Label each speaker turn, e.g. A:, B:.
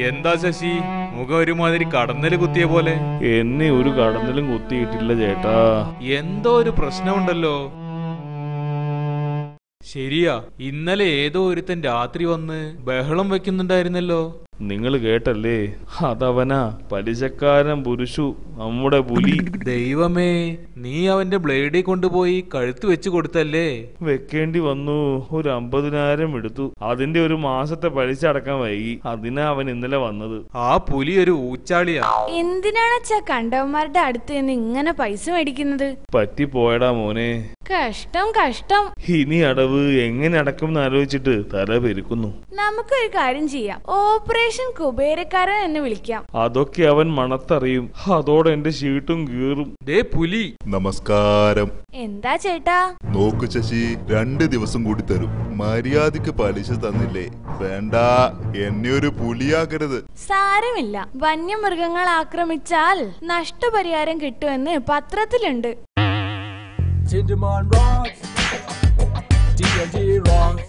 A: എന്താ ശശി, മുഖം ഒരുമാതിരി കടന്നല് കുത്തിയ പോലെ?
B: എന്നെ ഒരു കടന്നലും കുത്തിയിട്ടില്ല ചേട്ടാ.
A: എന്തോ ഒരു പ്രശ്നമുണ്ടല്ലോ. ശരിയാ, ഇന്നലെ ഏതോ ഒരുത്തൻ രാത്രി വന്ന് ബഹളം വെക്കുന്നുണ്ടായിരുന്നല്ലോ.
B: നിങ്ങൾ കേട്ടല്ലേ? അതവനാ, പലിശക്കാരൻ പുരുഷു, നമ്മുടെ പുലി.
A: ദൈവമേ, നീ അവന്റെ ബ്ലേഡിൽ കൊണ്ടുപോയി കഴുത്ത് വെച്ച് കൊടുത്തല്ലേ?
B: വെക്കേണ്ടി വന്നു. ഒരു 50,000 എടുത്തു. അതിന്റെ ഒരു മാസത്തെ പലിശ അടക്കാൻ വൈകി. അതിനാ അവൻ ഇന്നലെ വന്നത്.
A: ആ പുലി ഒരു ഊച്ചാളിയാ.
C: എന്തിനാണച്ചാ കണ്ടവന്മാരുടെ അടുത്ത് നിന്ന് ഇങ്ങനെ പൈസ മേടിക്കുന്നത്?
B: പറ്റിപ്പോയടാ മോനെ.
C: കഷ്ടം കഷ്ടം.
B: ഇനി അടവ് എങ്ങനെ അടക്കും എന്ന് ആലോചിച്ചിട്ട് തല പെരുക്കുന്നു.
C: നമുക്കൊരു കാര്യം ചെയ്യാം, ഓപ്പറേഷൻ കുബേരക്കാരൻ എന്ന് വിളിക്കാം.
B: അതൊക്കെ അവൻ മണത്തറിയും. അതോടെ എന്റെ ഷീട്ടും കീറും.
A: ദേ പുലി.
D: നമസ്കാരം.
C: എന്താ ചേട്ടാ?
D: നോക്കു ശശി, 2 ദിവസം കൂടി തരും. മര്യാദക്ക് പലിശ തന്നില്ലേ? വേണ്ട, എന്നെ ഒരു പുലിയാക്കരുത്.
C: സാരമില്ല, വന്യമൃഗങ്ങൾ ആക്രമിച്ചാൽ നഷ്ടപരിഹാരം കിട്ടുമെന്ന് പത്രത്തിലുണ്ട്.
E: Tinderman rocks, TNT rocks.